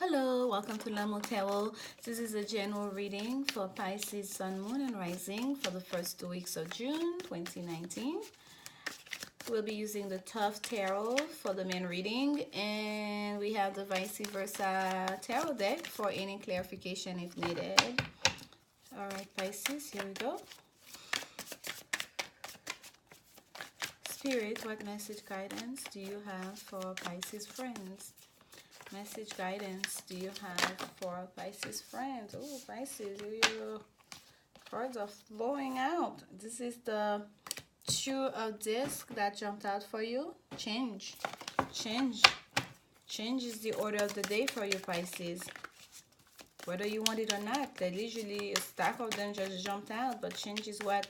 Hello, welcome to Lanmou Tarot. This is a general reading for Pisces, Sun, Moon, and Rising for the first 2 weeks of June 2019. We'll be using the Tough Tarot for the main reading, and we have the Vice Versa Tarot deck for any clarification if needed. All right, Pisces, here we go. Spirit, what message guidance do you have for Pisces friends? Message guidance do you have for Pisces friends? Oh, Pisces, your cards are flowing out. This is the Two of Disc that jumped out for you. Change. Change. Change is the order of the day for you, Pisces. Whether you want it or not, they usually a stack of them just jumped out, but change is what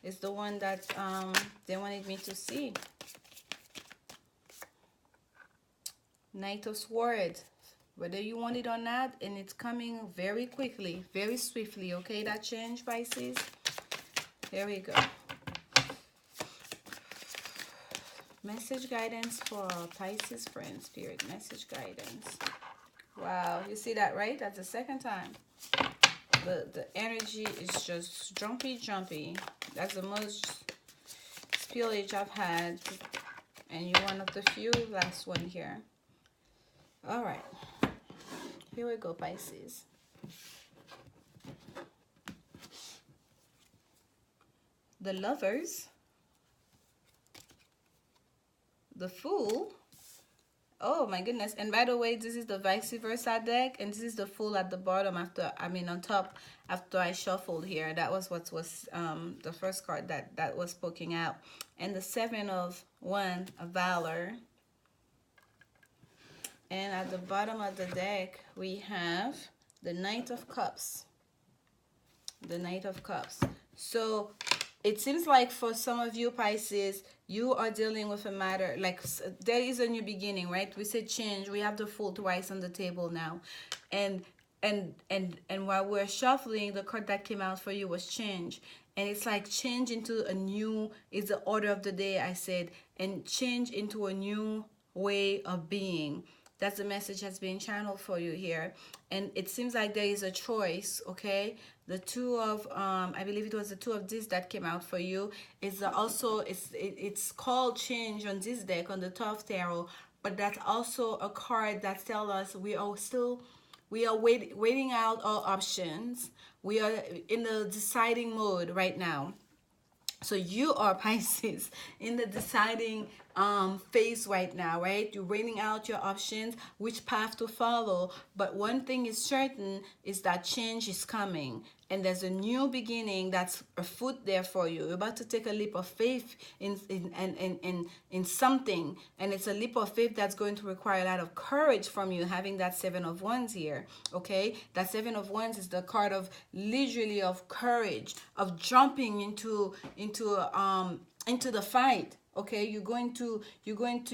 is the one that they wanted me to see. Knight of Swords, whether you want it or not, and it's coming very quickly, very swiftly, okay, that change, Pisces? Here we go. Message guidance for Pisces friends, Spirit, message guidance. Wow, you see that, right? That's the second time. The energy is just jumpy. That's the most spillage I've had, and you're one of the few last one here. All right, here we go, Pisces. The Lovers, the Fool. Oh my goodness! And by the way, this is the Vice Versa deck, and this is the Fool at the bottom after, on top after I shuffled here. That was what was the first card that was poking out, and the Seven of Wands, Valor. And at the bottom of the deck, we have the Knight of Cups. The Knight of Cups. So it seems like for some of you, Pisces, you are dealing with a matter, like there is a new beginning, right? We said change. We have the Fool twice on the table now. And while we're shuffling, the card that came out for you was change. And it's like change into a new, is the order of the day, I said, and change into a new way of being. That's the message that's being channeled for you here. And it seems like there is a choice, okay? The Two of, I believe it was the Two of Discs that came out for you. It's also, it's called change on this deck, on the Tough Tarot. But that's also a card that tells us we are waiting out all options. We are in the deciding mode right now. So you are, Pisces, in the deciding phase right now, right? You're weighing out your options, which path to follow. But one thing is certain is that change is coming. And there's a new beginning that's afoot there for you. You're about to take a leap of faith in something. And it's a leap of faith that's going to require a lot of courage from you, having that Seven of Wands here, okay? That Seven of Wands is the card of literally of courage, of jumping into the fight. Okay, you're going to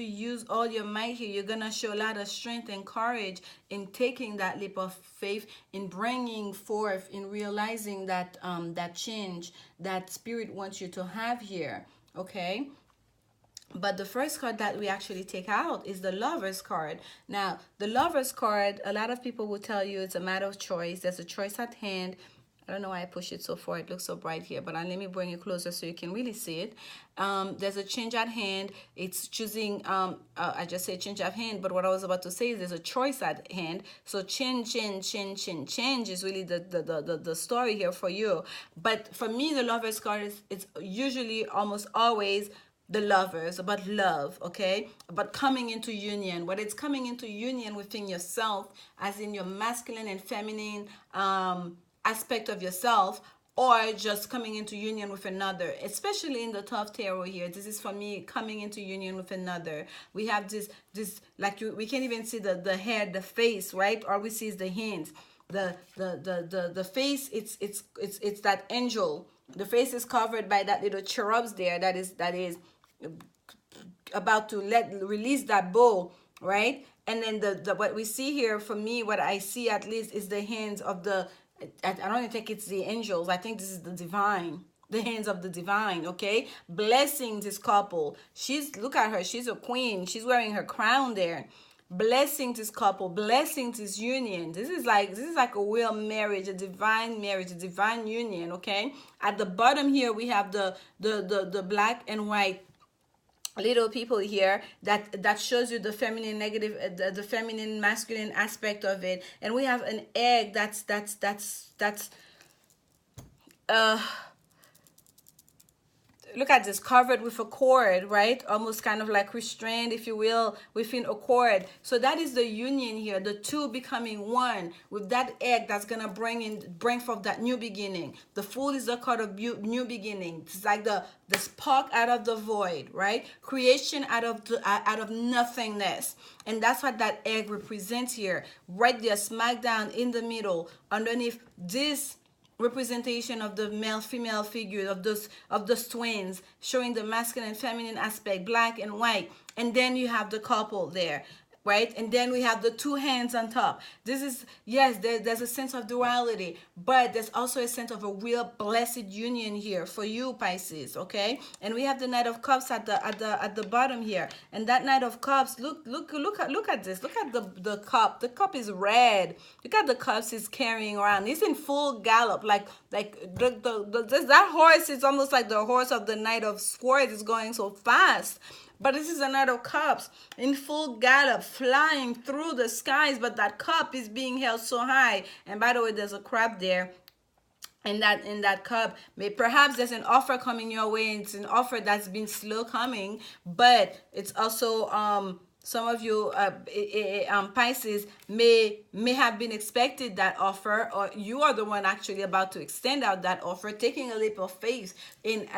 use all your might here. You're gonna show a lot of strength and courage in taking that leap of faith, in bringing forth, in realizing that that change that Spirit wants you to have here. Okay. But the first card that we actually take out is the Lover's card. Now, the Lover's card, a lot of people will tell you it's a matter of choice. There's a choice at hand. I don't know why I push it so far. It looks so bright here, but let me bring it closer so you can really see it. There's a change at hand. It's choosing, I just said change at hand, but what I was about to say is there's a choice at hand. So change is really the story here for you. But for me, the Lover's card it's usually almost always the Lovers, about love, okay? About coming into union. Whether it's coming into union within yourself, as in your masculine and feminine aspect of yourself, or just coming into union with another, especially in the Tough Tarot here. This is for me, coming into union with another. We have this like we can't even see the head, the face, right? All we see is the hands. The face, it's that angel. The face is covered by that little cherubs there that is about to release that bow, right? And then the what we see here, for me, what I see at least is the hands of the, I don't even think it's the angels. I think this is the divine, the hands of the divine, okay? Blessing this couple. Look at her, she's a queen. She's wearing her crown there. blessing this couple, blessing this union. This is like a real marriage, a divine marriage, a divine union. Okay, at the bottom here we have the black and white little people here that shows you the feminine negative, the feminine masculine aspect of it. And we have an egg that's uh look at this, covered with a cord, right? Almost kind of like restrained, if you will, within a cord. So that is the union here, the two becoming one with that egg that's gonna bring forth that new beginning. The Fool is the card of new beginning. It's like the spark out of the void, right? Creation out of nothingness. And that's what that egg represents here, right there, smack down in the middle, underneath this representation of the male female figure of those twins, showing the masculine and feminine aspect, black and white. And then you have the couple there, right? And then we have the two hands on top. This is, yes, there's a sense of duality, but there's also a sense of a real blessed union here for you, Pisces. Okay, and we have the Knight of Cups at the bottom here. And that Knight of Cups, look at this. Look at the cup. The cup is red. Look at the cups he's carrying around. He's in full gallop, like that horse is almost like the horse of the Knight of Swords is going so fast. But this is a Knight of Cups in full gallop, flying through the skies, but that cup is being held so high. And by the way, there's a crab there. In that cup, perhaps there's an offer coming your way, and it's an offer that's been slow coming, but it's also some of you Pisces may have been expected that offer, or you are the one actually about to extend out that offer, taking a leap of faith in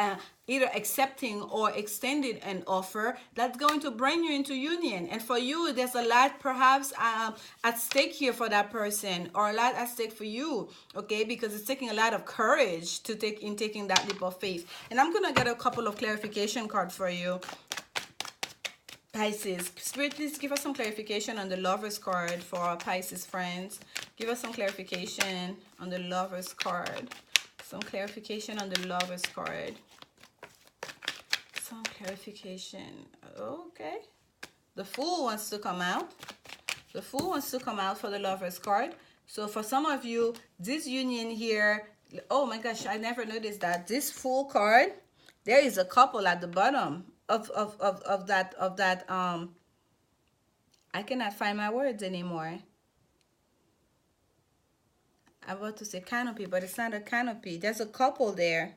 either accepting or extending an offer that's going to bring you into union. And for you, there's a lot perhaps at stake here for that person, or a lot at stake for you, okay? Because it's taking a lot of courage to taking that leap of faith. And I'm gonna get a couple of clarification cards for you, Pisces. Spirit, please give us some clarification on the Lovers card for our Pisces friends. Give us some clarification on the Lovers card. Some clarification on the Lovers card. Some clarification. Okay. The Fool wants to come out. The Fool wants to come out for the Lovers card. So for some of you, this union here, oh my gosh, I never noticed that. This Fool card, there is a couple at the bottom of that I cannot find my words anymore. I'm about to say canopy, but it's not a canopy. There's a couple there.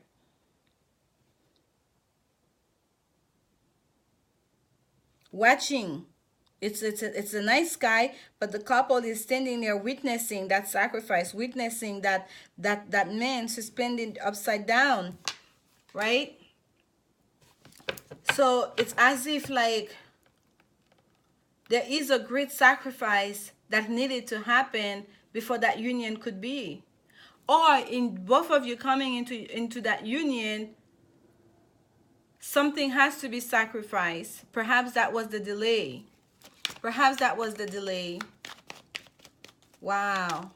Watching. It's a nice sky, but the couple is standing there witnessing that sacrifice, witnessing that man suspended upside down, right? So it's as if like there is a great sacrifice that needed to happen before that union could be. Or in both of you coming into that union, something has to be sacrificed. Perhaps that was the delay. Perhaps that was the delay. Wow.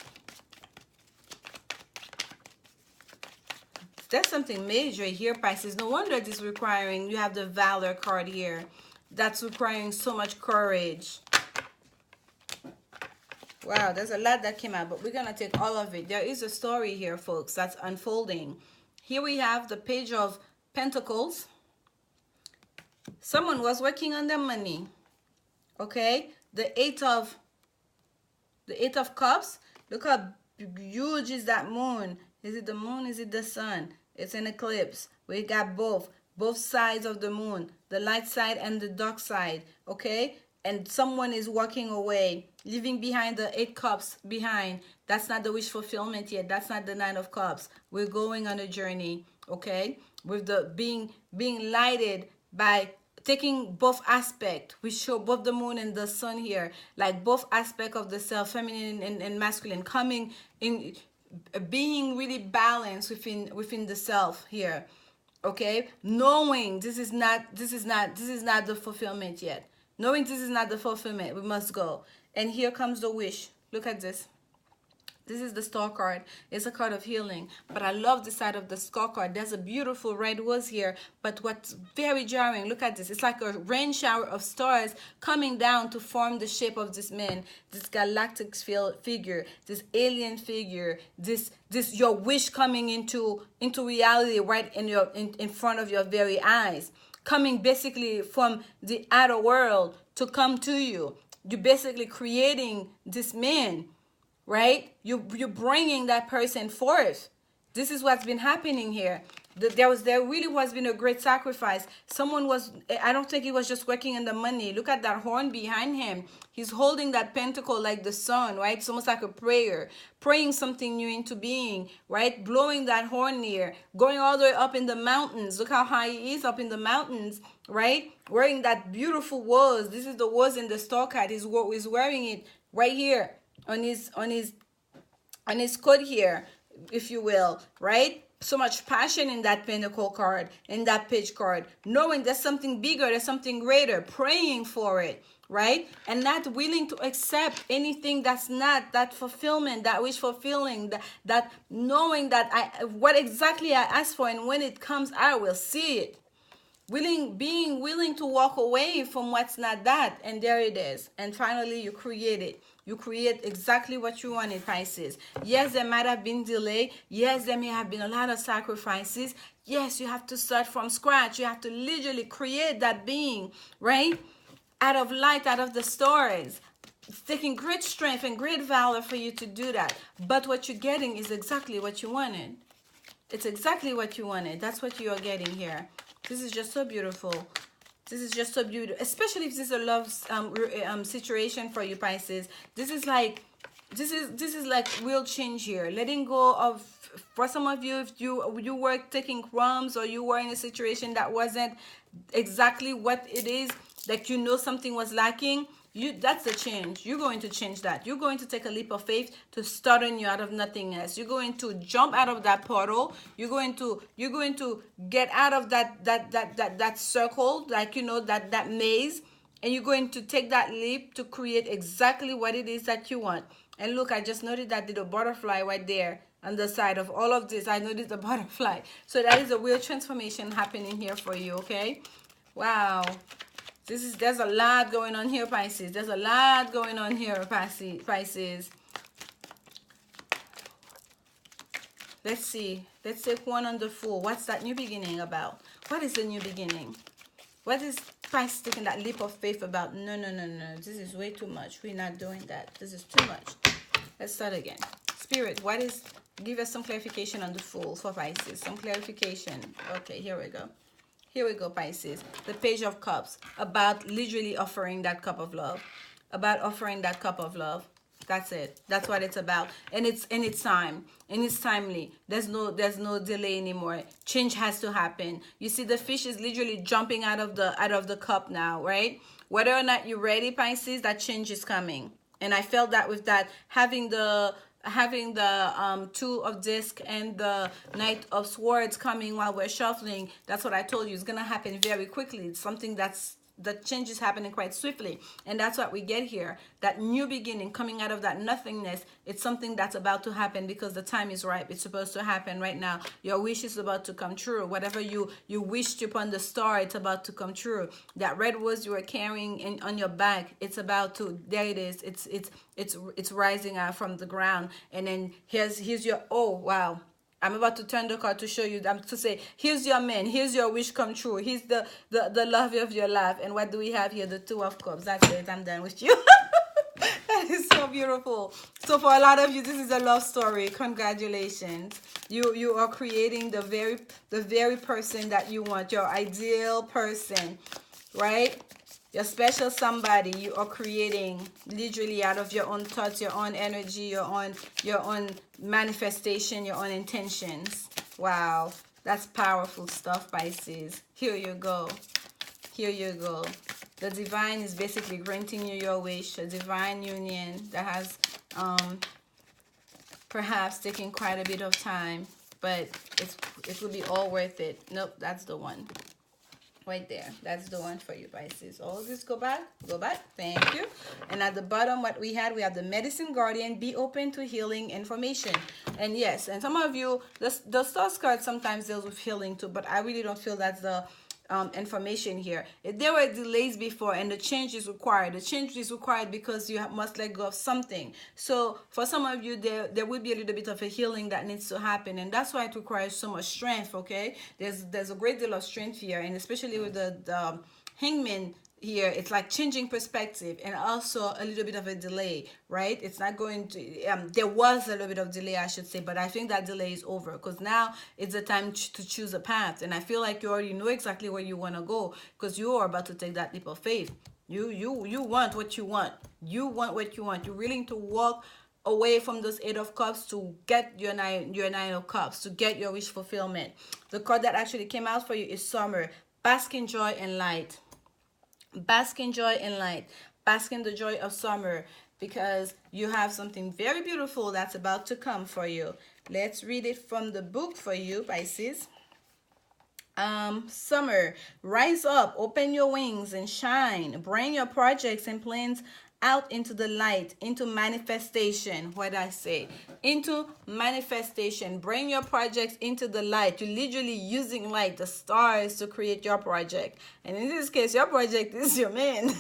There's something major here, Pisces. No wonder this is requiring, you have the Valor card here. That's requiring so much courage. Wow, there's a lot that came out, but we're going to take all of it. There is a story here, folks, that's unfolding. Here we have the Page of Pentacles. Someone was working on their money. Okay? The Eight of Cups. Look how huge is that moon. Is it the moon? Is it the sun? It's an eclipse. We got both sides of the moon, the light side and the dark side, okay? And someone is walking away, leaving behind the 8 cups behind. That's not the wish fulfillment yet. That's not the 9 of cups. We're going on a journey, okay? With the being lighted by taking both aspects. We show both the moon and the sun here, like both aspects of the self, feminine and masculine, coming in, being really balanced within the self here, okay? Knowing this is not the fulfillment yet. Knowing this is not the fulfillment, we must go. And here comes the wish. Look at this. This is the Star card. It's a card of healing. But I love the side of the Star card. There's a beautiful red rose here. But what's very jarring, look at this. It's like a rain shower of stars coming down to form the shape of this man, this galactic figure, this alien figure, this your wish coming into reality right in front of your very eyes. Coming basically from the outer world to come to you. You're basically creating this man, right? You're bringing that person forth. This is what's been happening here. There really has been a great sacrifice. Someone was, I don't think he was just working in the money. Look at that horn behind him. He's holding that pentacle like the sun, right? It's almost like a prayer, praying something new into being, right? Blowing that horn near, going all the way up in the mountains. Look how high he is up in the mountains, right? Wearing that beautiful rose. This is the rose in the Star card. He's wearing it right here on his coat here, if you will, right? So much passion in that pentacle card, in that page card, knowing there's something bigger, there's something greater, praying for it, right? And not willing to accept anything that's not that fulfillment, that wish fulfilling, that knowing that what exactly I asked for, and when it comes, I will see it. Being willing to walk away from what's not that, and there it is. And finally, you create it. You create exactly what you wanted, Pisces. Yes, there might have been delay. Yes, there may have been a lot of sacrifices. Yes, you have to start from scratch. You have to literally create that being, right? Out of light, out of the stars. It's taking great strength and great valor for you to do that. But what you're getting is exactly what you wanted. It's exactly what you wanted. That's what you are getting here. This is just so beautiful. This is just so beautiful, especially if this is a love situation for you, Pisces. This is like real change here. Letting go of, for some of you, if you were taking crumbs, or you were in a situation that wasn't exactly what it is, like you know something was lacking. That's the change. You're going to change that. You're going to take a leap of faith to start on you out of nothingness. You're going to jump out of that portal. You're going to get out of that circle, like that maze, and you're going to take that leap to create exactly what it is that you want. And look, I just noticed that little butterfly right there on the side of all of this. I noticed the butterfly. So that is a real transformation happening here for you, okay? Wow. There's a lot going on here, Pisces. There's a lot going on here, Pisces. Let's see. Let's take one on the Fool. What's that new beginning about? What is the new beginning? What is Pisces taking that leap of faith about? No. This is way too much. We're not doing that. This is too much. Let's start again. Spirit, give us some clarification on the Fool for Pisces. Some clarification. Okay, here we go. Here we go, Pisces. The Page of Cups, about literally offering that cup of love. About offering that cup of love. That's it. That's what it's about. And it's time. And it's timely. There's no delay anymore. Change has to happen. You see, the fish is literally jumping out of the cup now, right? Whether or not you're ready, Pisces, that change is coming. And I felt that with that, having the Two of Discs and the Knight of Swords coming while we're shuffling. That's what I told you. It's gonna happen very quickly. It's something that change is happening quite swiftly, and that's what we get here. That new beginning coming out of that nothingness. It's something that's about to happen because the time is ripe. It's supposed to happen right now. Your wish is about to come true. Whatever you wished upon the star, it's about to come true. That red rose you were carrying on your back, it's about to. There it is. It's rising out from the ground, and then here's your. Oh wow. I'm about to turn the card to show you, to say, here's your man, here's your wish come true, here's the love of your life. And what do we have here? The Two of Cups. That's it. I'm done with you. That is so beautiful. So for a lot of you, this is a love story. Congratulations. You are creating the very person that you want, your ideal person, right? Your special somebody you are creating literally out of your own thoughts, your own energy, your own manifestation, your own intentions. Wow, that's powerful stuff, Pisces. Here you go. Here you go. The divine is basically granting you your wish, a divine union that has perhaps taken quite a bit of time, but it will be all worth it. Nope, that's the one. Right there. That's the one for you, Pisces. All this, go back. Go back. Thank you. And at the bottom, what we had, we have the medicine guardian. Be open to healing information. And yes, and some of you, the stars card sometimes deals with healing too, but I really don't feel that's the information here. If there were delays before and the change is required, the change is required because you must let go of something. So for some of you, there will be a little bit of a healing that needs to happen, and that's why it requires so much strength. Okay, there's a great deal of strength here, and especially with the hangman here, it's like changing perspective and also a little bit of a delay, right? It's not going to there was a little bit of delay, I should say, but I think that delay is over, because now it's the time to choose a path. And I feel like you already know exactly where you want to go, because you are about to take that leap of faith. You want what you want. You want what you want. You're willing to walk away from those Eight of Cups to get your nine of Cups, to get your wish fulfillment. The card that actually came out for you is Summer. Bask in joy and light. Bask in joy and light. Bask in the joy of summer, because you have something very beautiful that's about to come for you. Let's read it from the book for you, Pisces. Summer, rise up, open your wings and shine. Bring your projects and plans out into the light, into manifestation. What I say, into manifestation. Bring your projects into the light. You're literally using light, the stars, to create your project. And in this case, your project is your man.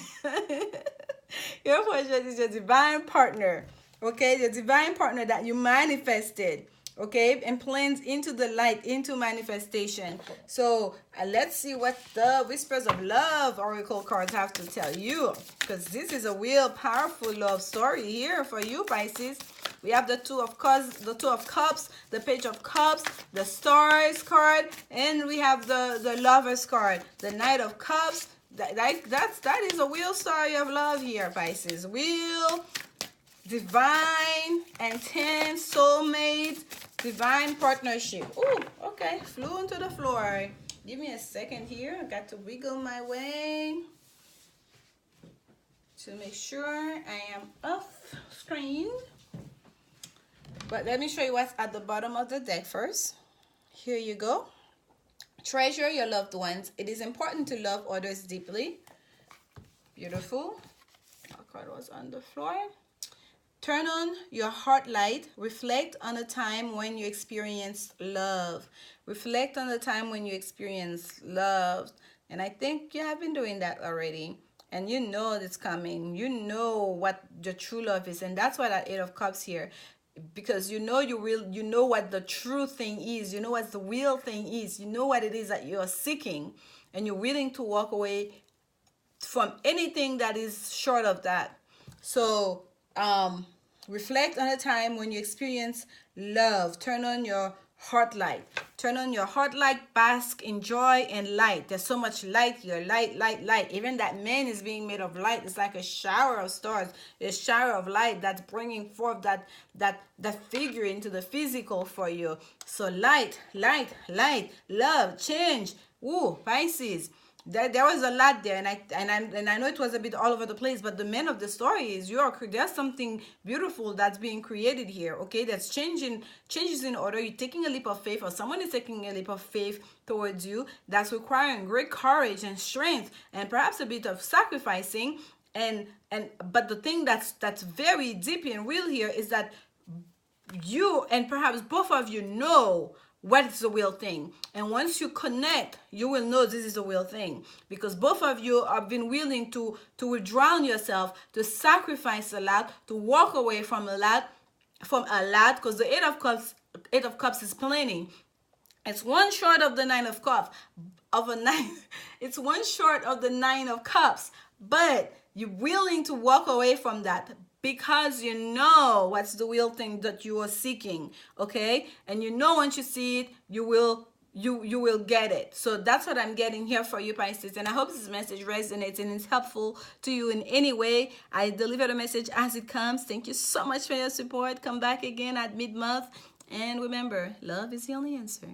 Your project is your divine partner. Okay, the divine partner that you manifested. Okay, and plans into the light, into manifestation. So let's see what the Whispers of Love Oracle cards have to tell you, because this is a real powerful love story here for you, Pisces. We have the Two of Cups, the Page of Cups, the Stars card, and we have the Lovers card, the Knight of Cups. That is a real story of love here, Pisces. Real divine, intense, soulmate, divine partnership. Oh, okay. Flew into the floor. Give me a second here. I got to wiggle my way to make sure I am off screen. But let me show you what's at the bottom of the deck first. Here you go. Treasure your loved ones. It is important to love others deeply. Beautiful. Our card was on the floor. Turn on your heart light. Reflect on a time when you experienced love. Reflect on the time when you experienced love. And I think you have been doing that already. And you know it's coming. You know what the true love is. And that's why that Eight of Cups here. Because you know you know what the true thing is. You know what the real thing is. You know what it is that you're seeking. And you're willing to walk away from anything that is short of that. So reflect on a time when you experience love. Turn on your heart light. Turn on your heart light. Bask in joy and light. There's so much light here. Light, light, light. Even that man is being made of light. It's like a shower of stars. A shower of light that's bringing forth that figure into the physical for you. So light, light, light, love, change. Ooh, Pisces. There was a lot there, and I know it was a bit all over the place, but the main of the story is there's something beautiful that's being created here. Okay, that's changes in order. You're taking a leap of faith, or someone is taking a leap of faith towards you. That's requiring great courage and strength, and perhaps a bit of sacrificing. But the thing that's very deep and real here is that you and perhaps both of you know what's the real thing. And once you connect, you will know this is the real thing, because both of you have been willing to withdraw yourself, to sacrifice a lot, to walk away from a lot, because the Eight of Cups is plenty. It's one short of the Nine of Cups, it's one short of the Nine of Cups, but you're willing to walk away from that because you know what's the real thing that you are seeking, okay? And you know once you see it, you will get it. So that's what I'm getting here for you, Pisces. And I hope this message resonates and is helpful to you in any way. I deliver the message as it comes. Thank you so much for your support. Come back again at mid-month. And remember, love is the only answer.